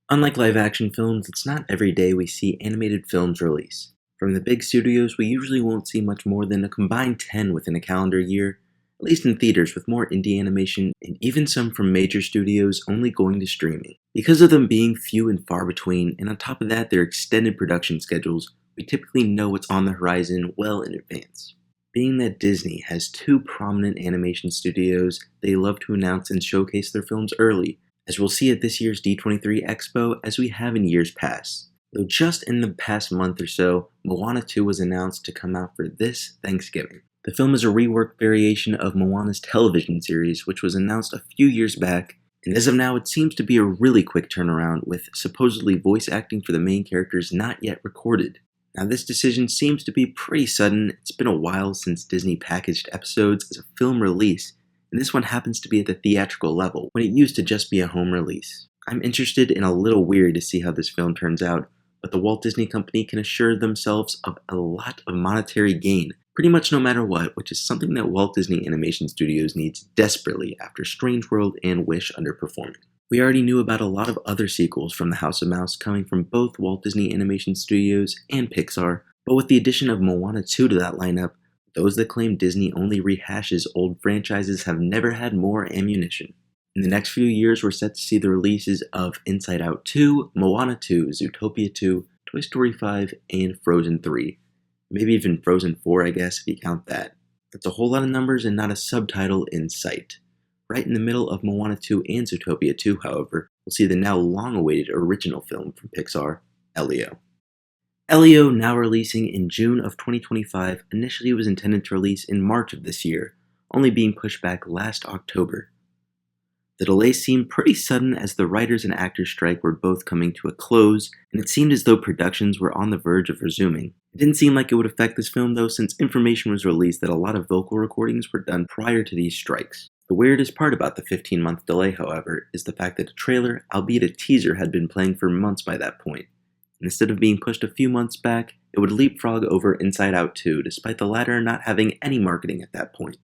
Unlike live-action films, it's not every day we see animated films release. From the big studios, we usually won't see much more than a combined 10 within a calendar year, at least in theaters with more indie animation, and even some from major studios only going to streaming. Because of them being few and far between, and on top of that their extended production schedules, we typically know what's on the horizon well in advance. Being that Disney has two prominent animation studios, they love to announce and showcase their films early, as we'll see at this year's D23 Expo as we have in years past. Though just in the past month or so, Moana 2 was announced to come out for this Thanksgiving. The film is a reworked variation of Moana's television series, which was announced a few years back, and as of now it seems to be a really quick turnaround, with supposedly voice acting for the main characters not yet recorded. Now this decision seems to be pretty sudden. It's been a while since Disney packaged episodes as a film release, and this one happens to be at the theatrical level, when it used to just be a home release. I'm interested and a little weary to see how this film turns out, but the Walt Disney Company can assure themselves of a lot of monetary gain, pretty much no matter what, which is something that Walt Disney Animation Studios needs desperately after Strange World and Wish underperforming. We already knew about a lot of other sequels from the House of Mouse coming from both Walt Disney Animation Studios and Pixar, but with the addition of Moana 2 to that lineup, those that claim Disney only rehashes old franchises have never had more ammunition. In the next few years, we're set to see the releases of Inside Out 2, Moana 2, Zootopia 2, Toy Story 5, and Frozen 3. Maybe even Frozen 4, I guess, if you count that. That's a whole lot of numbers and not a subtitle in sight. Right in the middle of Moana 2 and Zootopia 2, however, we'll see the now long-awaited original film from Pixar, Elio. Elio, now releasing in June of 2025, initially was intended to release in March of this year, only being pushed back last October. The delay seemed pretty sudden as the writers and actors strike were both coming to a close, and it seemed as though productions were on the verge of resuming. It didn't seem like it would affect this film though, since information was released that a lot of vocal recordings were done prior to these strikes. The weirdest part about the 15-month delay, however, is the fact that a trailer, albeit a teaser, had been playing for months by that point. And instead of being pushed a few months back, it would leapfrog over Inside Out 2, despite the latter not having any marketing at that point.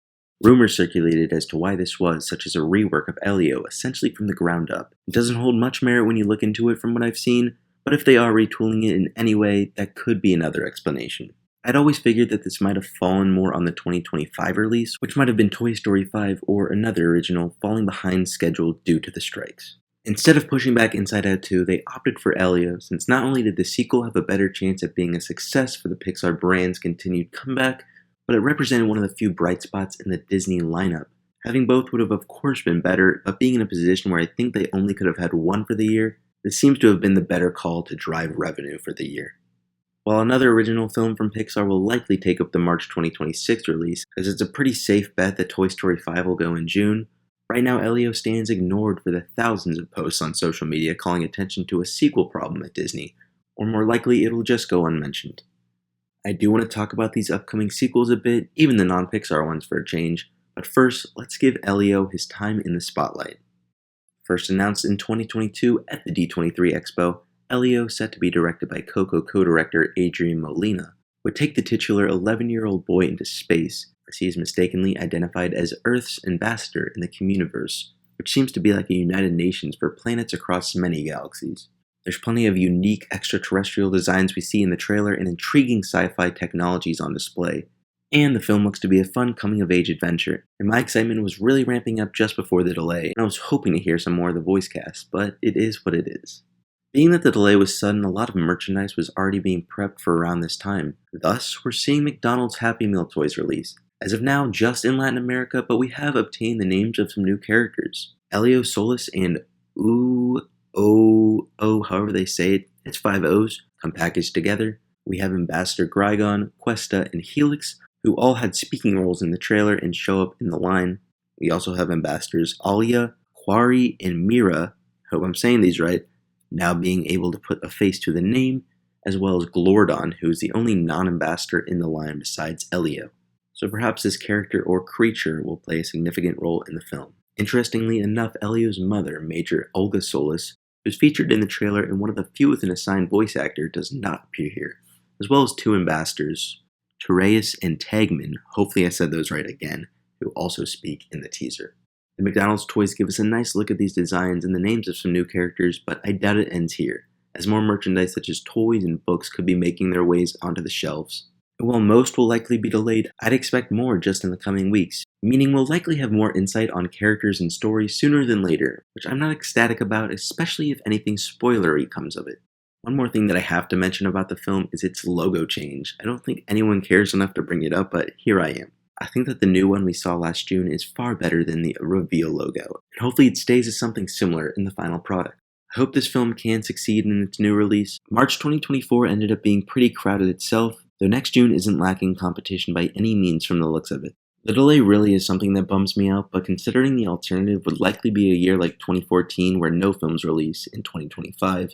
Rumors circulated as to why this was, such as a rework of Elio, essentially from the ground up. It doesn't hold much merit when you look into it from what I've seen, but if they are retooling it in any way, that could be another explanation. I'd always figured that this might have fallen more on the 2025 release, which might have been Toy Story 5 or another original falling behind schedule due to the strikes. Instead of pushing back Inside Out 2, they opted for Elio, since not only did the sequel have a better chance at being a success for the Pixar brand's continued comeback, but it represented one of the few bright spots in the Disney lineup. Having both would have of course been better, but being in a position where I think they only could have had one for the year, this seems to have been the better call to drive revenue for the year. While another original film from Pixar will likely take up the March 2026 release, as it's a pretty safe bet that Toy Story 5 will go in June, right now Elio stands ignored for the thousands of posts on social media calling attention to a sequel problem at Disney, or more likely it'll just go unmentioned. I do want to talk about these upcoming sequels a bit, even the non-Pixar ones for a change, but first, let's give Elio his time in the spotlight. First announced in 2022 at the D23 Expo, Elio, set to be directed by Coco co-director Adrian Molina, would take the titular 11-year-old boy into space, as he is mistakenly identified as Earth's ambassador in the Communiverse, which seems to be like a United Nations for planets across many galaxies. There's plenty of unique extraterrestrial designs we see in the trailer and intriguing sci-fi technologies on display. And the film looks to be a fun coming-of-age adventure, and my excitement was really ramping up just before the delay, and I was hoping to hear some more of the voice cast, but it is what it is. Being that the delay was sudden, a lot of merchandise was already being prepped for around this time. Thus, we're seeing McDonald's Happy Meal toys released. As of now, just in Latin America, but we have obtained the names of some new characters. Elio Solis and however they say it, it's 5 O's, come packaged together. We have Ambassador Grygon, Cuesta, and Helix, who all had speaking roles in the trailer and show up in the line. We also have Ambassadors Alia, Quarry, and Mira, hope I'm saying these right, now being able to put a face to the name, as well as Glordon, who is the only non-ambassador in the line besides Elio. So perhaps this character or creature will play a significant role in the film. Interestingly enough, Elio's mother, Major Olga Solis, who's featured in the trailer and one of the few with an assigned voice actor, does not appear here, as well as 2 ambassadors, Tereus and Tagman, hopefully I said those right again, who also speak in the teaser. The McDonald's toys give us a nice look at these designs and the names of some new characters, but I doubt it ends here, as more merchandise such as toys and books could be making their ways onto the shelves. And while most will likely be delayed, I'd expect more just in the coming weeks, meaning we'll likely have more insight on characters and stories sooner than later, which I'm not ecstatic about, especially if anything spoilery comes of it. One more thing that I have to mention about the film is its logo change. I don't think anyone cares enough to bring it up, but here I am. I think that the new one we saw last June is far better than the reveal logo, and hopefully it stays as something similar in the final product. I hope this film can succeed in its new release. March 2024 ended up being pretty crowded itself, though next June isn't lacking competition by any means from the looks of it. The delay really is something that bums me out, but considering the alternative would likely be a year like 2014 where no films release in 2025,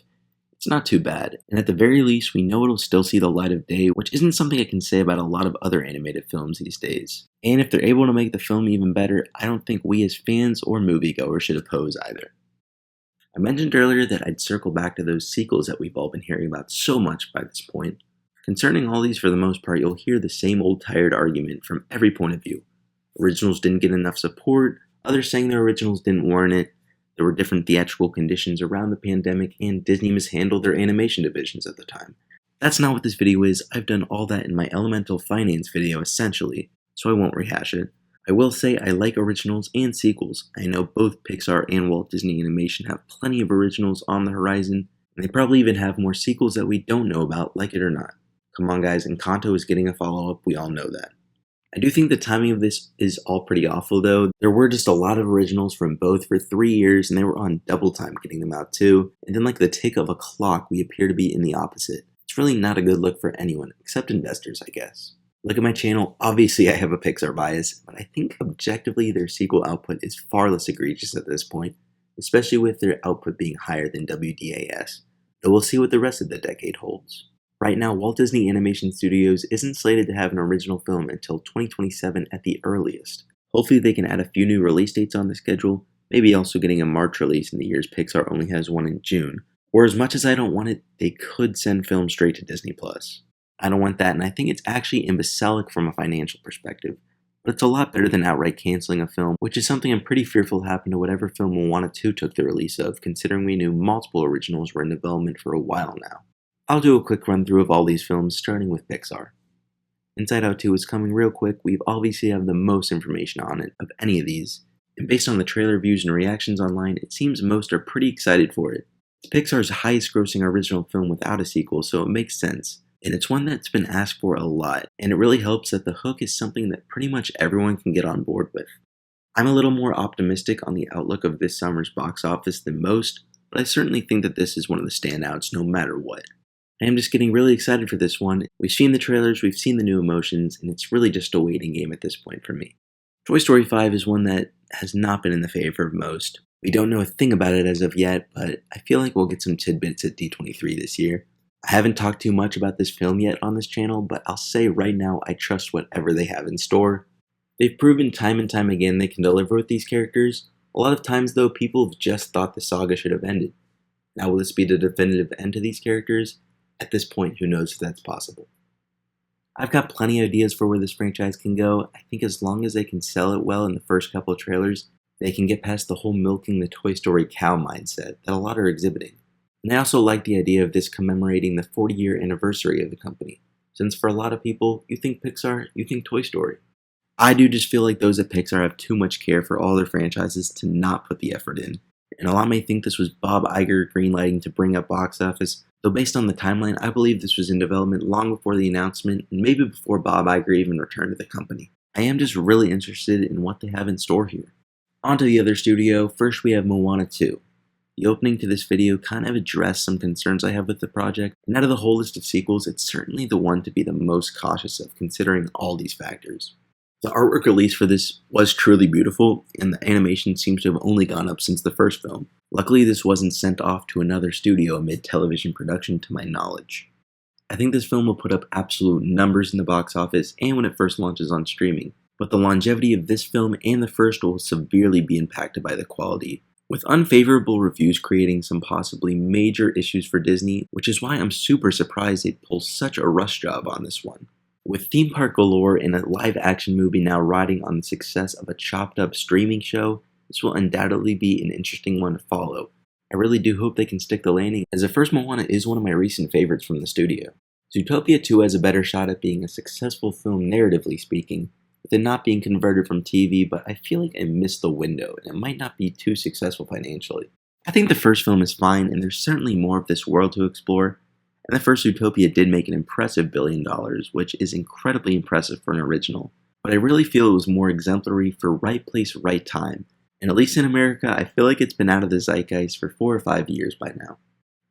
it's not too bad, and at the very least we know it'll still see the light of day, which isn't something I can say about a lot of other animated films these days. And if they're able to make the film even better, I don't think we as fans or moviegoers should oppose either. I mentioned earlier that I'd circle back to those sequels that we've all been hearing about so much by this point. Concerning all these, for the most part, you'll hear the same old tired argument from every point of view. Originals didn't get enough support, others saying their originals didn't warrant it, there were different theatrical conditions around the pandemic, and Disney mishandled their animation divisions at the time. That's not what this video is. I've done all that in my Elemental Finance video essentially, so I won't rehash it. I will say I like originals and sequels. I know both Pixar and Walt Disney Animation have plenty of originals on the horizon, and they probably even have more sequels that we don't know about, like it or not. Come on guys, Encanto is getting a follow-up, we all know that. I do think the timing of this is all pretty awful though. There were just a lot of originals from both for 3 years, and they were on double time getting them out too, and then like the tick of a clock we appear to be in the opposite. It's really not a good look for anyone, except investors I guess. Look at my channel, obviously I have a Pixar bias, but I think objectively their sequel output is far less egregious at this point, especially with their output being higher than WDAS. Though we'll see what the rest of the decade holds. Right now, Walt Disney Animation Studios isn't slated to have an original film until 2027 at the earliest. Hopefully they can add a few new release dates on the schedule, maybe also getting a March release in the years Pixar only has one in June. Or as much as I don't want it, they could send films straight to Disney+. I don't want that, and I think it's actually imbecilic from a financial perspective. But it's a lot better than outright canceling a film, which is something I'm pretty fearful happened to whatever film Moana 2 took the release of, considering we knew multiple originals were in development for a while now. I'll do a quick run through of all these films, starting with Pixar. Inside Out 2 is coming real quick. We've obviously have the most information on it of any of these, and based on the trailer views and reactions online, it seems most are pretty excited for it. It's Pixar's highest grossing original film without a sequel, so it makes sense, and it's one that's been asked for a lot, and it really helps that the hook is something that pretty much everyone can get on board with. I'm a little more optimistic on the outlook of this summer's box office than most, but I certainly think that this is one of the standouts no matter what. I am just getting really excited for this one. We've seen the trailers, we've seen the new emotions, and it's really just a waiting game at this point for me. Toy Story 5 is one that has not been in the favor of most. We don't know a thing about it as of yet, but I feel like we'll get some tidbits at D23 this year. I haven't talked too much about this film yet on this channel, but I'll say right now I trust whatever they have in store. They've proven time and time again they can deliver with these characters. A lot of times though, people have just thought the saga should have ended. Now will this be the definitive end to these characters? At this point, who knows if that's possible. I've got plenty of ideas for where this franchise can go. I think as long as they can sell it well in the first couple of trailers, they can get past the whole milking the Toy Story cow mindset that a lot are exhibiting. And I also like the idea of this commemorating the 40-year anniversary of the company, since for a lot of people, you think Pixar, you think Toy Story. I do just feel like those at Pixar have too much care for all their franchises to not put the effort in. And a lot may think this was Bob Iger greenlighting to bring up box office, though based on the timeline, I believe this was in development long before the announcement, and maybe before Bob Iger even returned to the company. I am just really interested in what they have in store here. On to the other studio, first we have Moana 2. The opening to this video kind of addressed some concerns I have with the project, and out of the whole list of sequels, it's certainly the one to be the most cautious of considering all these factors. The artwork release for this was truly beautiful, and the animation seems to have only gone up since the first film. Luckily, this wasn't sent off to another studio amid television production to my knowledge. I think this film will put up absolute numbers in the box office and when it first launches on streaming, but the longevity of this film and the first will severely be impacted by the quality, with unfavorable reviews creating some possibly major issues for Disney, which is why I'm super surprised they'd pull such a rush job on this one. With theme park galore and a live-action movie now riding on the success of a chopped-up streaming show, this will undoubtedly be an interesting one to follow. I really do hope they can stick the landing, as the first Moana is one of my recent favorites from the studio. Zootopia 2 has a better shot at being a successful film narratively speaking, with it not being converted from TV, but I feel like I missed the window and it might not be too successful financially. I think the first film is fine and there's certainly more of this world to explore, and the first Zootopia did make an impressive $1 billion, which is incredibly impressive for an original, but I really feel it was more exemplary for right place, right time, and at least in America, I feel like it's been out of the zeitgeist for 4 or 5 years by now.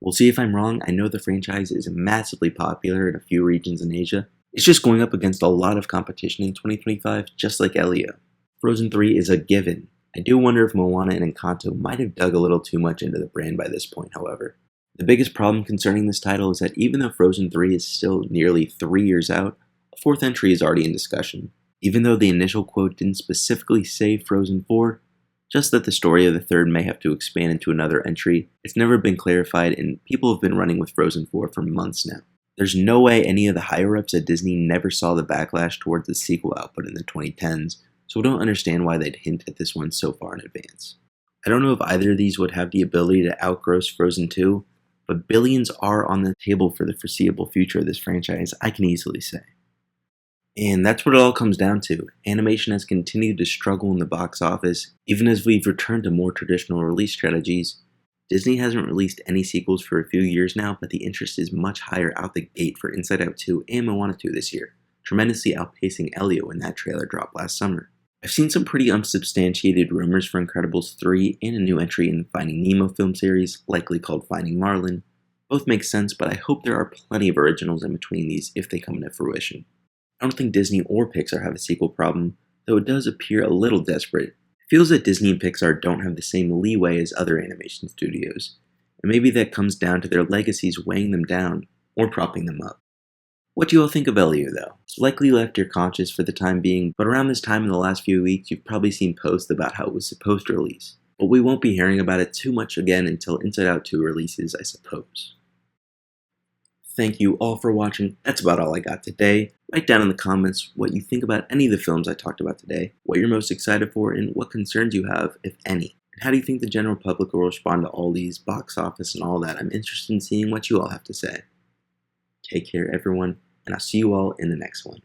We'll see if I'm wrong. I know the franchise is massively popular in a few regions in Asia. It's just going up against a lot of competition in 2025, just like Elio. Frozen 3 is a given. I do wonder if Moana and Encanto might have dug a little too much into the brand by this point, however. The biggest problem concerning this title is that even though Frozen 3 is still nearly 3 years out, a fourth entry is already in discussion. Even though the initial quote didn't specifically say Frozen 4, just that the story of the third may have to expand into another entry, it's never been clarified and people have been running with Frozen 4 for months now. There's no way any of the higher-ups at Disney never saw the backlash towards the sequel output in the 2010s, so I don't understand why they'd hint at this one so far in advance. I don't know if either of these would have the ability to outgross Frozen 2, but billions are on the table for the foreseeable future of this franchise, I can easily say. And that's what it all comes down to. Animation has continued to struggle in the box office, even as we've returned to more traditional release strategies. Disney hasn't released any sequels for a few years now, but the interest is much higher out the gate for Inside Out 2 and Moana 2 this year, tremendously outpacing Elio when that trailer dropped last summer. I've seen some pretty unsubstantiated rumors for Incredibles 3 and a new entry in the Finding Nemo film series, likely called Finding Marlin. Both make sense, but I hope there are plenty of originals in between these if they come into fruition. I don't think Disney or Pixar have a sequel problem, though it does appear a little desperate. It feels that Disney and Pixar don't have the same leeway as other animation studios, and maybe that comes down to their legacies weighing them down or propping them up. What do you all think of Elio, though? It's likely left your conscious for the time being, but around this time in the last few weeks, you've probably seen posts about how it was supposed to release. But we won't be hearing about it too much again until Inside Out 2 releases, I suppose. Thank you all for watching. That's about all I got today. Write down in the comments what you think about any of the films I talked about today, what you're most excited for, and what concerns you have, if any. And how do you think the general public will respond to all these box office and all that? I'm interested in seeing what you all have to say. Take care, everyone, and I'll see you all in the next one.